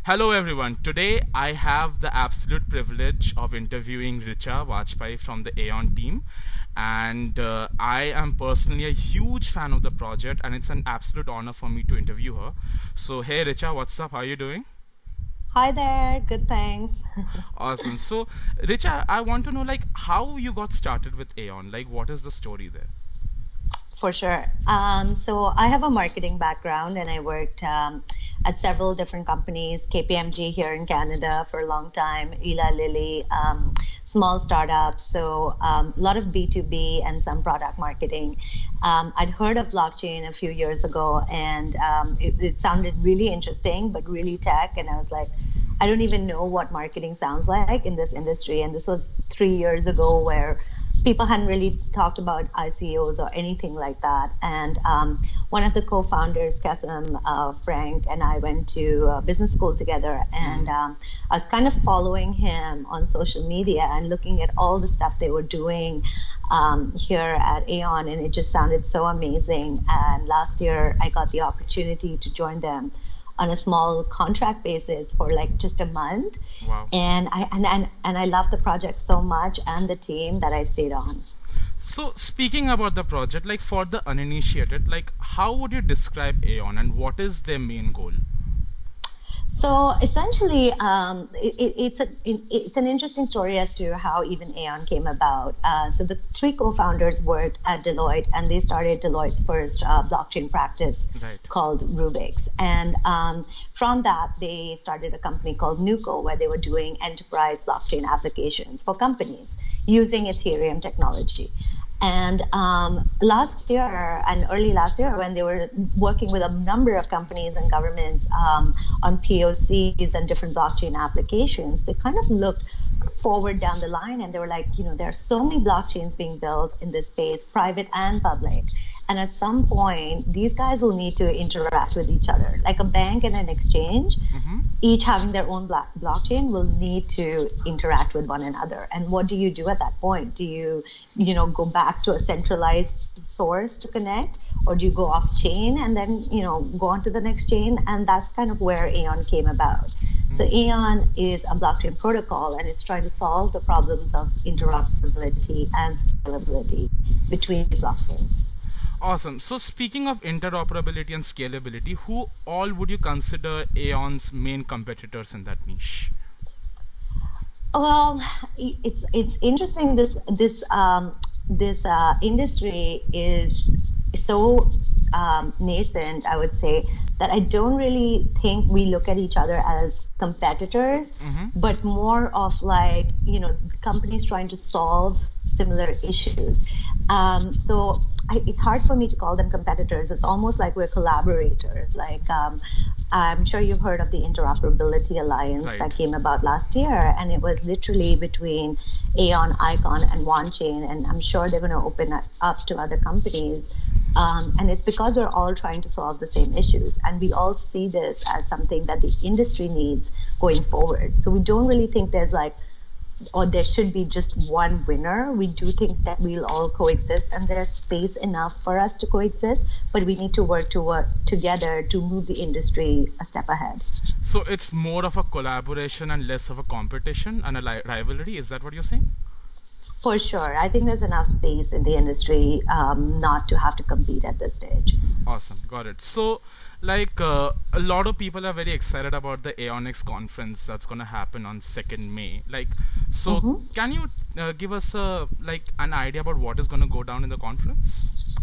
Hello everyone. Today I have the absolute privilege of interviewing Richa Vajpeyi from the AION team, and I am personally a huge fan of the project, and it's an absolute honor for me to interview her. So hey Richa, what's up? How are you doing? Hi there. Good, thanks. Awesome. So Richa, I want to know like how you got started with AION. Like what is the story there? For sure. So I have a marketing background and I worked at several different companies, KPMG here in Canada for a long time, Eli Lilly, small startups. So a lot of B2B and some product marketing. I'd heard of blockchain a few years ago and it sounded really interesting, but really tech. And I was like, I don't even know what marketing sounds like in this industry. And this was 3 years ago where people hadn't really talked about ICOs or anything like that. And one of the co-founders, Kasim, Frank, and I went to business school together. And I was kind of following him on social media and looking at all the stuff they were doing here at AION. And it just sounded so amazing. And last year, I got the opportunity to join them on a small contract basis for like just a month. Wow. And I loved the project so much and the team that I stayed on. So speaking about the project, like for the uninitiated, like how would you describe AION and what is their main goal? So essentially, it's an interesting story as to how even AION came about. So the three co-founders worked at Deloitte, and they started Deloitte's first blockchain practice called Rubix. And from that, they started a company called Nuco, where they were doing enterprise blockchain applications for companies using Ethereum technology. And early last year, when they were working with a number of companies and governments on POCs and different blockchain applications, they kind of looked forward down the line and they were like, there are so many blockchains being built in this space, private and public. And at some point, these guys will need to interact with each other. Like a bank and an exchange, each having their own blockchain will need to interact with one another. And what do you do at that point? Do you, go back to a centralized source to connect? Or do you go off chain and then, go on to the next chain? And that's kind of where AION came about. So AION is a blockchain protocol, and it's trying to solve the problems of interoperability and scalability between these blockchains. Awesome. So speaking of interoperability and scalability, who all would you consider AION's main competitors in that niche? Well, it's interesting. This industry is so nascent, I would say, that I don't really think we look at each other as competitors, but more of like, companies trying to solve similar issues. So it's hard for me to call them competitors. It's almost like we're collaborators. Like I'm sure you've heard of the Interoperability Alliance that came about last year, and it was literally between AION, Icon, and OneChain, and I'm sure they're going to open it up to other companies. And it's because we're all trying to solve the same issues, and we all see this as something that the industry needs going forward. So we don't really think there should be just one winner. We do think that we'll all coexist, and there's space enough for us to coexist, but we need to work together to move the industry a step ahead. So it's more of a collaboration and less of a competition and a rivalry. Is that what you're saying? For sure. I think there's enough space in the industry not to have to compete at this stage. Awesome. Got it. So like a lot of people are very excited about the AIONix conference that's going to happen on 2nd May. Like, so can you give us an idea about what is going to go down in the conference?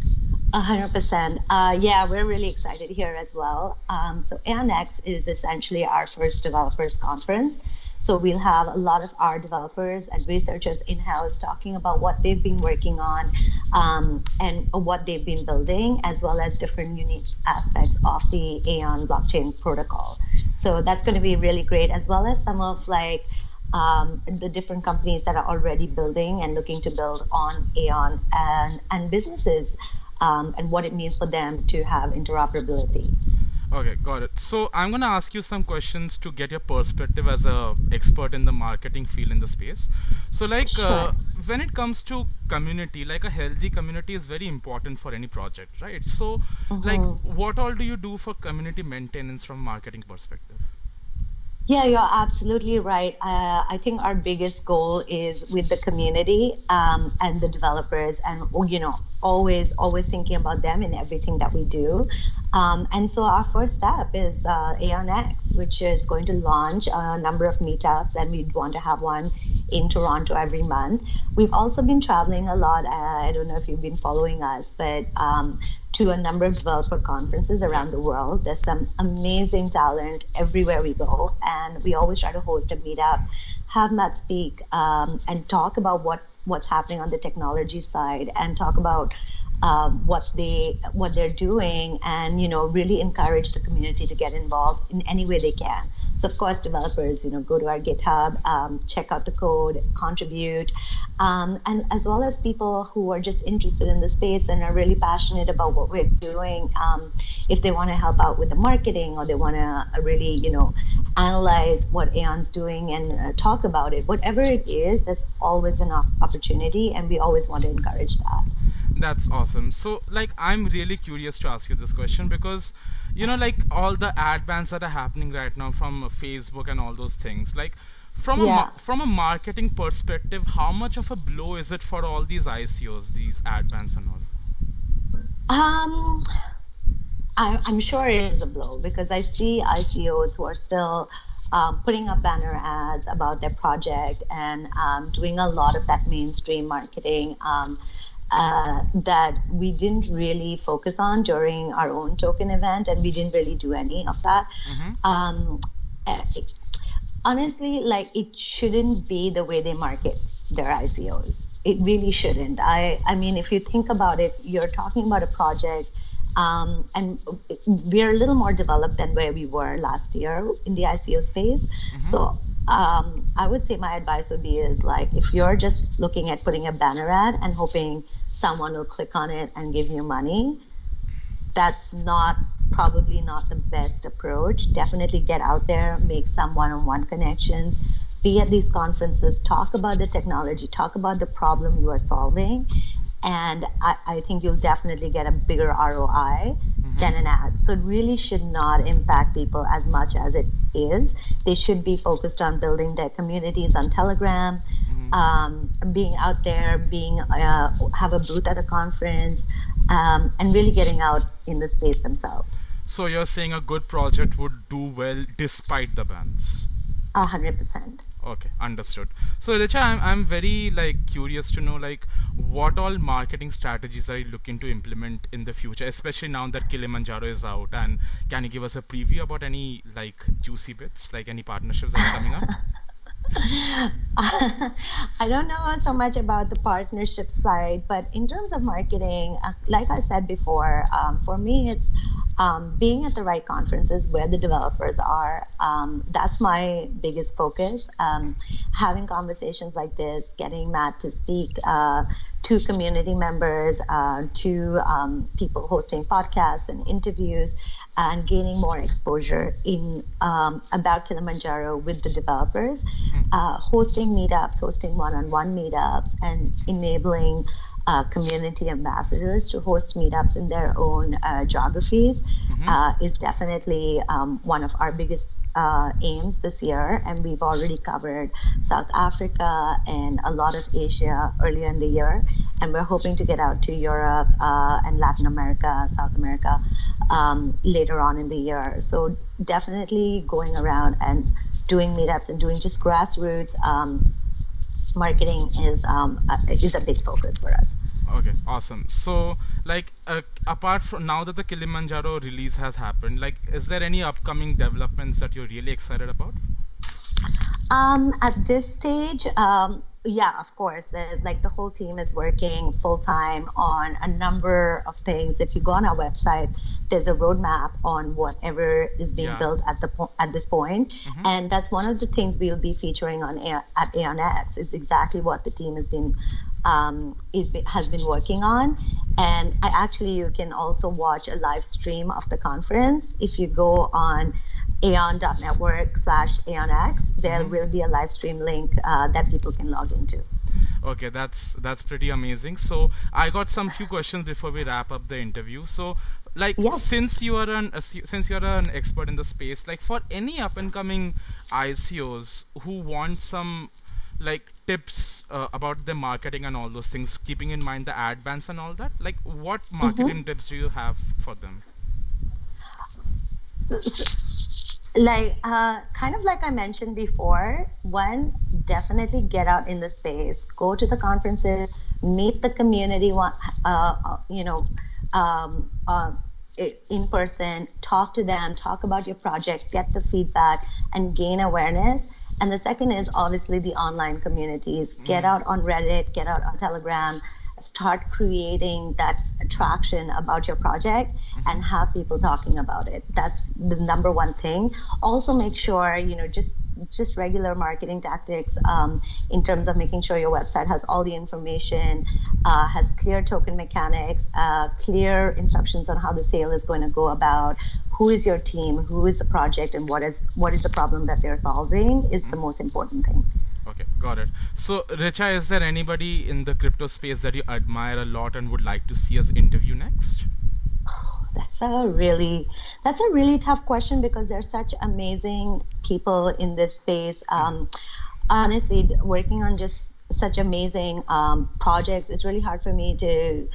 100%. Yeah, we're really excited here as well. So AIONix is essentially our first developers conference. So we'll have a lot of our developers and researchers in-house talking about what they've been working on and what they've been building, as well as different unique aspects of the AION blockchain protocol. So that's going to be really great, as well as some of the different companies that are already building and looking to build on AION and businesses and what it means for them to have interoperability. Okay, got it. So I'm going to ask you some questions to get your perspective as a expert in the marketing field in the space. So when it comes to community, like a healthy community is very important for any project, right? So what all do you do for community maintenance from marketing perspective? Yeah, you're absolutely right. I think our biggest goal is with the community and the developers, and always thinking about them in everything that we do. And so our first step is AION X, which is going to launch a number of meetups, and we'd want to have one in Toronto every month. We've also been traveling a lot. I don't know if you've been following us, but to a number of developer conferences Yeah. around the world. There's some amazing talent everywhere we go, and we always try to host a meetup, have Matt speak, and talk about what's happening on the technology side, and talk about what they're doing, and really encourage the community to get involved in any way they can. So of course, developers, go to our GitHub, check out the code, contribute, and as well as people who are just interested in the space and are really passionate about what we're doing. If they want to help out with the marketing, or they want to really, analyze what AION's doing and talk about it, whatever it is, there's always an opportunity, and we always want to encourage that. That's awesome. So, like, I'm really curious to ask you this question because, like all the ad bans that are happening right now from Facebook and all those things, like, Yeah. from a marketing perspective, how much of a blow is it for all these ICOs, these ad bans and all? Um, I'm sure it is a blow, because I see ICOs who are still putting up banner ads about their project, and doing a lot of that mainstream marketing that we didn't really focus on during our own token event, and we didn't really do any of that. Mm-hmm. Um, uh, Honestly, like, it shouldn't be the way they market their ICOs. It really shouldn't. I mean, if you think about it, you're talking about a project, and we're a little more developed than where we were last year in the ICO space. Mm-hmm. So I would say my advice would be is, like, if you're just looking at putting a banner ad and hoping someone will click on it and give you money, that's not probably not the best approach. Definitely get out there, make some one-on-one connections, be at these conferences, talk about the technology, talk about the problem you are solving, and I think you'll definitely get a bigger ROI Mm-hmm. than an ad. So it really should not impact people as much as it is. They should be focused on building their communities on Telegram, Mm-hmm. being out there, being have a booth at a conference, and really getting out in the space themselves. So you're saying a good project would do well despite the bans? 100%. Okay, understood. So Richa, I'm very like curious to know like what all marketing strategies are you looking to implement in the future, especially now that Kilimanjaro is out, and can you give us a preview about any like juicy bits, like any partnerships that are coming up? I don't know so much about the partnership side, but in terms of marketing, like I said before, for me, it's being at the right conferences where the developers are. That's my biggest focus. Having conversations like this, getting Matt to speak to community members, to people hosting podcasts and interviews, and gaining more exposure in about Kilimanjaro with the developers, hosting meetups, hosting one-on-one meetups, and enabling community ambassadors to host meetups in their own geographies Mm-hmm. is definitely one of our biggest aims this year. And we've already covered South Africa and a lot of Asia earlier in the year. And we're hoping to get out to Europe and Latin America, South America later on in the year. So definitely going around and doing meetups and doing just grassroots marketing is a big focus for us. Okay, awesome. So, like, apart from now that the Kilimanjaro release has happened, like, is there any upcoming developments that you're really excited about? At this stage, yeah, of course. Like, the whole team is working full time on a number of things. If you go on our website, there's a roadmap on whatever is being Yeah. built at this point, Mm-hmm. and that's one of the things we'll be featuring at AION X. Is exactly what the team has been working on. And you can also watch a live stream of the conference if you go on AION.network/AIONX. There Mm-hmm. will be a live stream link that people can log into. Okay, that's pretty amazing. So I got some few questions before we wrap up the interview. So like Yes. since you're an expert in the space, like for any up and coming ICOs who want some like tips about the marketing and all those things, keeping in mind the ad bans and all that, like what Mm-hmm. marketing tips do you have for them? Like kind of like I mentioned before, one, definitely get out in the space, go to the conferences, meet the community, you know, um, uh, in person, talk to them, talk about your project, get the feedback, and gain awareness. And the second is obviously the online communities. Get out on Reddit, get out on Telegram, start creating that attraction about your project Mm-hmm. and have people talking about it. That's the number one thing. Also make sure, just regular marketing tactics, in terms of making sure your website has all the information, has clear token mechanics, clear instructions on how the sale is going to go about, who is your team, who is the project, and what is the problem that they're solving is the most important thing. Okay, got it. So, Richa, is there anybody in the crypto space that you admire a lot and would like to see us interview next? That's a really tough question because there's such amazing people in this space. Honestly, working on just such amazing projects, it's really hard for me to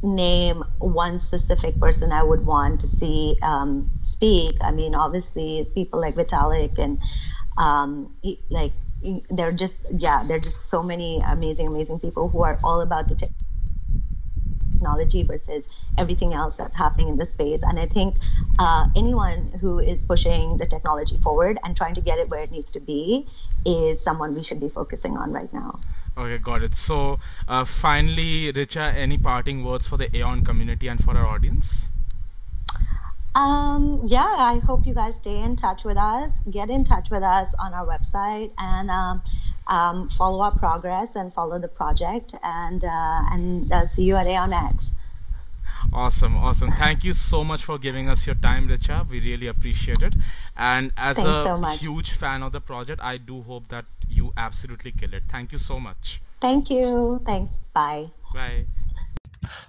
name one specific person I would want to see speak. I mean, obviously, people like Vitalik and like they're just so many amazing people who are all about the technology versus everything else that's happening in the space. And I think anyone who is pushing the technology forward and trying to get it where it needs to be is someone we should be focusing on right now. Okay, got it. So, finally, Richa, any parting words for the Aeon community and for our audience? Yeah, I hope you guys stay in touch with us. Get in touch with us on our website and follow our progress and follow the project. And see you at Aeon X. Awesome, awesome. Thank you so much for giving us your time, Richa. We really appreciate it. And as Thanks a so much. huge fan of the project, I do hope that you absolutely kill it. Thank you so much. Thank you. Thanks. Bye. Bye.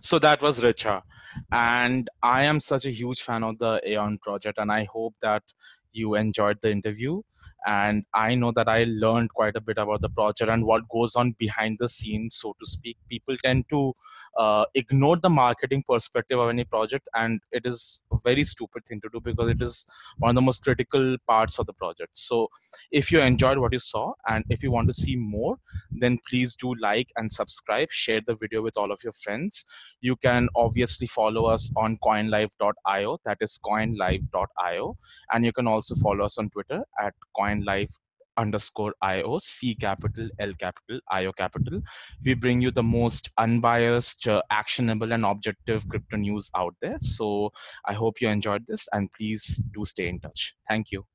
So that was Richa. And I am such a huge fan of the Aeon project, and I hope that you enjoyed the interview. And I know that I learned quite a bit about the project and what goes on behind the scenes, so to speak. People tend to ignore the marketing perspective of any project, and it is a very stupid thing to do because it is one of the most critical parts of the project. So if you enjoyed what you saw and if you want to see more, then please do like and subscribe, share the video with all of your friends. You can obviously follow us on coinlive.io, that is coinlive.io, and you can also follow us on Twitter at coinlive_io, C capital, L capital, IO capital. We bring you the most unbiased, actionable, and objective crypto news out there. So I hope you enjoyed this, and please do stay in touch. Thank you.